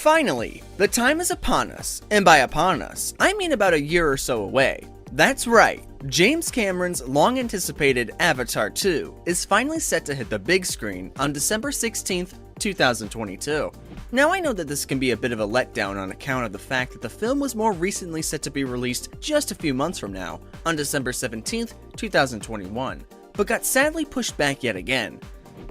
Finally, the time is upon us, and by upon us, I mean about a year or so away. That's right, James Cameron's long-anticipated Avatar 2 is finally set to hit the big screen on December 16th, 2022. Now I know that this can be a bit of a letdown on account of the fact that the film was more recently set to be released just a few months from now, on December 17th, 2021, but got sadly pushed back yet again.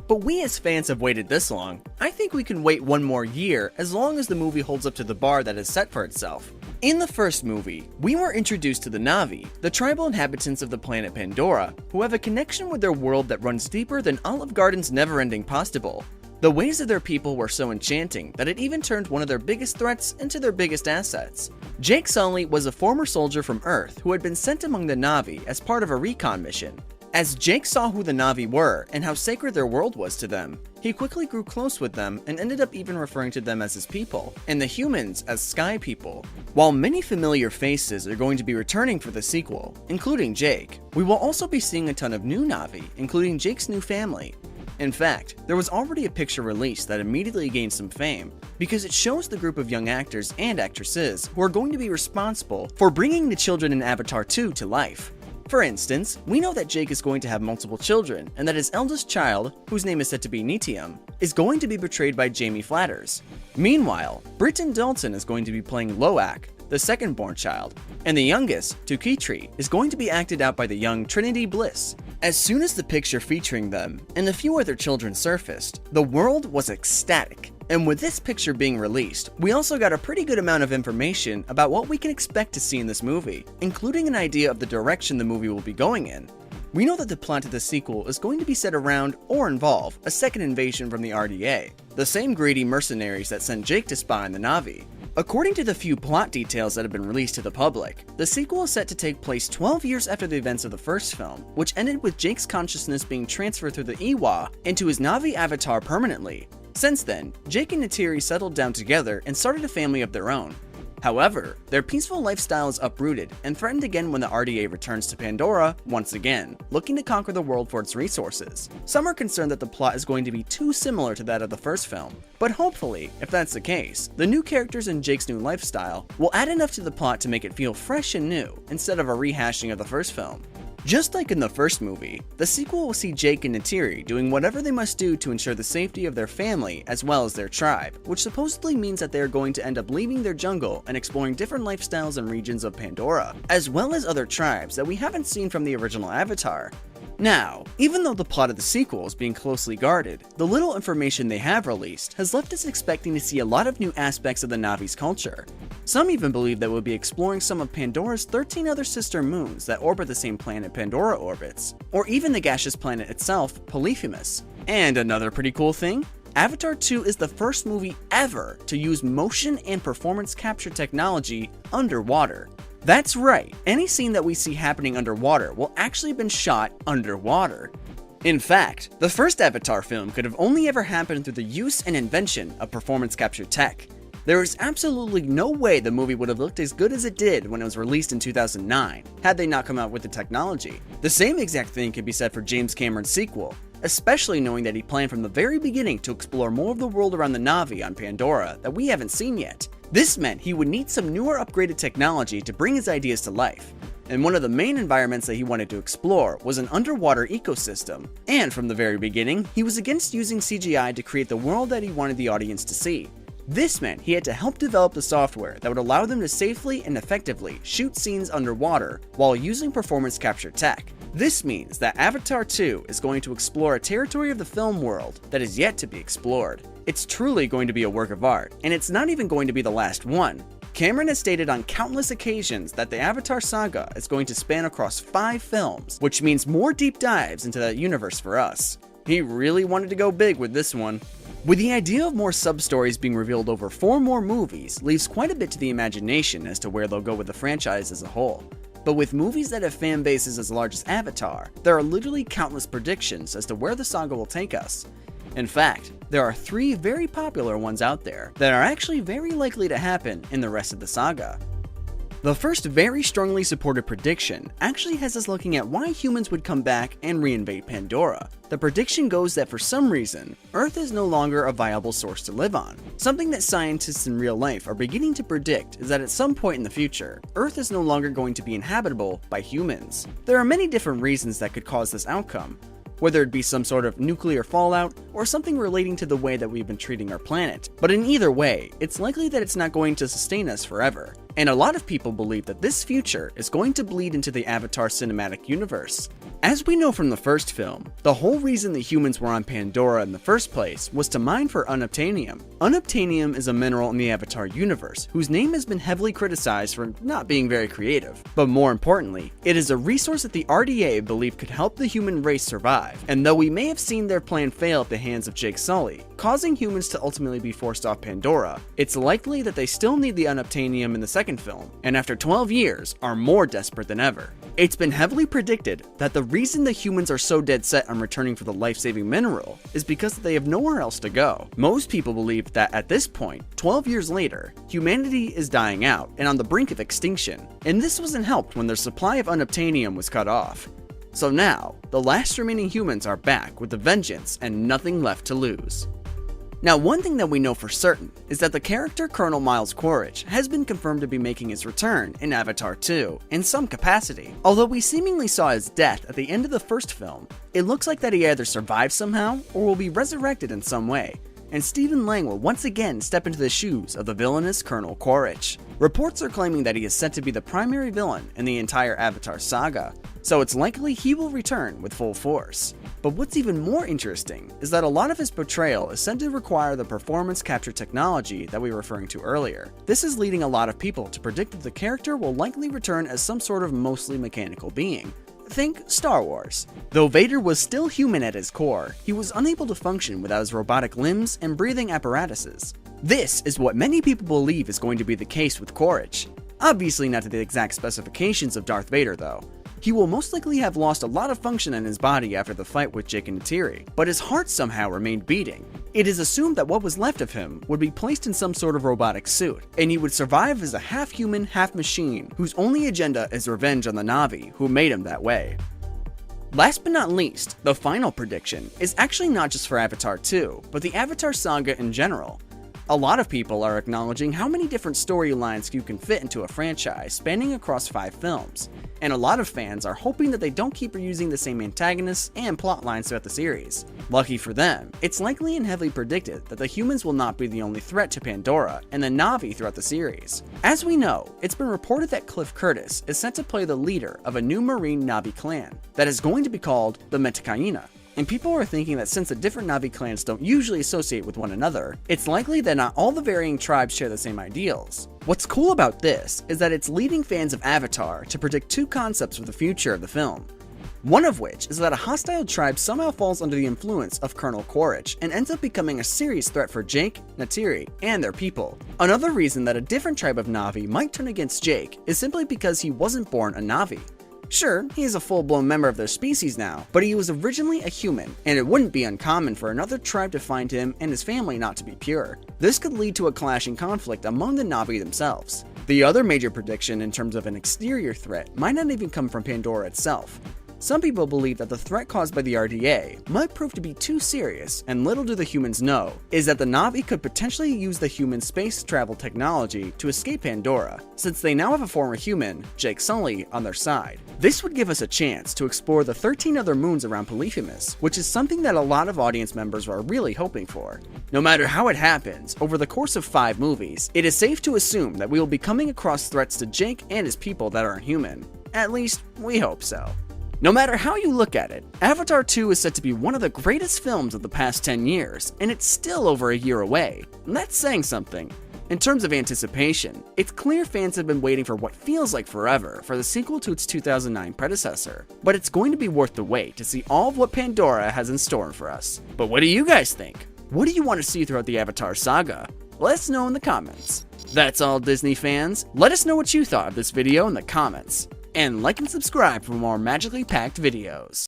But we as fans have waited this long. I think we can wait one more year as long as the movie holds up to the bar that is set for itself. In the first movie, we were introduced to the Na'vi, the tribal inhabitants of the planet Pandora, who have a connection with their world that runs deeper than Olive Garden's never-ending pastable. The ways of their people were so enchanting that it even turned one of their biggest threats into their biggest assets. Jake Sully was a former soldier from Earth who had been sent among the Na'vi as part of a recon mission. As Jake saw who the Na'vi were and how sacred their world was to them, he quickly grew close with them and ended up even referring to them as his people, and the humans as Sky People. While many familiar faces are going to be returning for the sequel, including Jake, we will also be seeing a ton of new Na'vi, including Jake's new family. In fact, there was already a picture released that immediately gained some fame, because it shows the group of young actors and actresses who are going to be responsible for bringing the children in Avatar 2 to life. For instance, we know that Jake is going to have multiple children, and that his eldest child, whose name is said to be Nitium, is going to be portrayed by Jamie Flatters. Meanwhile, Britton Dalton is going to be playing Loak, the second-born child, and the youngest, Tukitri, is going to be acted out by the young Trinity Bliss. As soon as the picture featuring them and a few other children surfaced, the world was ecstatic. And with this picture being released, we also got a pretty good amount of information about what we can expect to see in this movie, including an idea of the direction the movie will be going in. We know that the plot of the sequel is going to be set around, or involve, a second invasion from the RDA, the same greedy mercenaries that sent Jake to spy on the Na'vi. According to the few plot details that have been released to the public, the sequel is set to take place 12 years after the events of the first film, which ended with Jake's consciousness being transferred through the Eywa into his Na'vi avatar permanently. Since then, Jake and Neytiri settled down together and started a family of their own. However, their peaceful lifestyle is uprooted and threatened again when the RDA returns to Pandora once again, looking to conquer the world for its resources. Some are concerned that the plot is going to be too similar to that of the first film, but hopefully, if that's the case, the new characters and Jake's new lifestyle will add enough to the plot to make it feel fresh and new, instead of a rehashing of the first film. Just like in the first movie, the sequel will see Jake and Neytiri doing whatever they must do to ensure the safety of their family as well as their tribe, which supposedly means that they are going to end up leaving their jungle and exploring different lifestyles and regions of Pandora, as well as other tribes that we haven't seen from the original Avatar. Now, even though the plot of the sequel is being closely guarded, the little information they have released has left us expecting to see a lot of new aspects of the Na'vi's culture. Some even believe that we'll be exploring some of Pandora's 13 other sister moons that orbit the same planet Pandora orbits, or even the gaseous planet itself, Polyphemus. And another pretty cool thing? Avatar 2 is the first movie ever to use motion and performance capture technology underwater. That's right, any scene that we see happening underwater will actually have been shot underwater. In fact, the first Avatar film could have only ever happened through the use and invention of performance capture tech. There is absolutely no way the movie would have looked as good as it did when it was released in 2009, had they not come out with the technology. The same exact thing can be said for James Cameron's sequel, especially knowing that he planned from the very beginning to explore more of the world around the Na'vi on Pandora that we haven't seen yet. This meant he would need some newer upgraded technology to bring his ideas to life. And one of the main environments that he wanted to explore was an underwater ecosystem. And from the very beginning, he was against using CGI to create the world that he wanted the audience to see. This meant he had to help develop the software that would allow them to safely and effectively shoot scenes underwater while using performance capture tech. This means that Avatar 2 is going to explore a territory of the film world that is yet to be explored. It's truly going to be a work of art, and it's not even going to be the last one. Cameron has stated on countless occasions that the Avatar saga is going to span across 5 films, which means more deep dives into that universe for us. He really wanted to go big with this one. With the idea of more sub-stories being revealed over 4 more movies leaves quite a bit to the imagination as to where they'll go with the franchise as a whole. But with movies that have fan bases as large as Avatar, there are literally countless predictions as to where the saga will take us. In fact, there are 3 very popular ones out there that are actually very likely to happen in the rest of the saga. The first very strongly supported prediction actually has us looking at why humans would come back and reinvade Pandora. The prediction goes that for some reason, Earth is no longer a viable source to live on. Something that scientists in real life are beginning to predict is that at some point in the future, Earth is no longer going to be inhabitable by humans. There are many different reasons that could cause this outcome, whether it be some sort of nuclear fallout or something relating to the way that we've been treating our planet. But in either way, it's likely that it's not going to sustain us forever. And a lot of people believe that this future is going to bleed into the Avatar cinematic universe. As we know from the first film, the whole reason the humans were on Pandora in the first place was to mine for unobtainium. Unobtainium is a mineral in the Avatar universe whose name has been heavily criticized for not being very creative. But more importantly, it is a resource that the RDA believe could help the human race survive. And though we may have seen their plan fail at the hands of Jake Sully, causing humans to ultimately be forced off Pandora, it's likely that they still need the unobtainium in the second film, and after 12 years, are more desperate than ever. It's been heavily predicted that the reason the humans are so dead set on returning for the life-saving mineral is because they have nowhere else to go. Most people believe that at this point, 12 years later, humanity is dying out and on the brink of extinction, and this wasn't helped when their supply of unobtainium was cut off. So now, the last remaining humans are back with a vengeance and nothing left to lose. Now, one thing that we know for certain is that the character Colonel Miles Quaritch has been confirmed to be making his return in Avatar 2 in some capacity. Although we seemingly saw his death at the end of the first film, it looks like that he either survived somehow or will be resurrected in some way, and Stephen Lang will once again step into the shoes of the villainous Colonel Quaritch. Reports are claiming that he is set to be the primary villain in the entire Avatar saga, so it's likely he will return with full force. But what's even more interesting is that a lot of his portrayal is said to require the performance capture technology that we were referring to earlier. This is leading a lot of people to predict that the character will likely return as some sort of mostly mechanical being. Think Star Wars. Though Vader was still human at his core, he was unable to function without his robotic limbs and breathing apparatuses. This is what many people believe is going to be the case with Quaritch. Obviously not to the exact specifications of Darth Vader though. He will most likely have lost a lot of function in his body after the fight with Jake and Neytiri, but his heart somehow remained beating. It is assumed that what was left of him would be placed in some sort of robotic suit, and he would survive as a half-human, half-machine, whose only agenda is revenge on the Na'vi, who made him that way. Last but not least, the final prediction is actually not just for Avatar 2, but the Avatar saga in general. A lot of people are acknowledging how many different storylines you can fit into a franchise spanning across 5 films, and a lot of fans are hoping that they don't keep reusing the same antagonists and plot lines throughout the series. Lucky for them, it's likely and heavily predicted that the humans will not be the only threat to Pandora and the Na'vi throughout the series. As we know, it's been reported that Cliff Curtis is set to play the leader of a new Marine Na'vi clan that is going to be called the Metkayina. And people are thinking that since the different Na'vi clans don't usually associate with one another, it's likely that not all the varying tribes share the same ideals. What's cool about this is that it's leading fans of Avatar to predict 2 concepts for the future of the film. One of which is that a hostile tribe somehow falls under the influence of Colonel Quaritch and ends up becoming a serious threat for Jake, Neytiri, and their people. Another reason that a different tribe of Na'vi might turn against Jake is simply because he wasn't born a Na'vi. Sure, he is a full-blown member of their species now, but he was originally a human, and it wouldn't be uncommon for another tribe to find him and his family not to be pure. This could lead to a clashing conflict among the Na'vi themselves. The other major prediction in terms of an exterior threat might not even come from Pandora itself. Some people believe that the threat caused by the RDA might prove to be too serious, and little do the humans know, is that the Na'vi could potentially use the human space travel technology to escape Pandora, since they now have a former human, Jake Sully, on their side. This would give us a chance to explore the 13 other moons around Polyphemus, which is something that a lot of audience members are really hoping for. No matter how it happens, over the course of 5 movies, it is safe to assume that we will be coming across threats to Jake and his people that aren't human. At least, we hope so. No matter how you look at it, Avatar 2 is set to be one of the greatest films of the past 10 years, and it's still over a year away. And that's saying something. In terms of anticipation, it's clear fans have been waiting for what feels like forever for the sequel to its 2009 predecessor, but it's going to be worth the wait to see all of what Pandora has in store for us. But what do you guys think? What do you want to see throughout the Avatar saga? Let us know in the comments. That's all, Disney fans. Let us know what you thought of this video in the comments. And like and subscribe for more magically packed videos.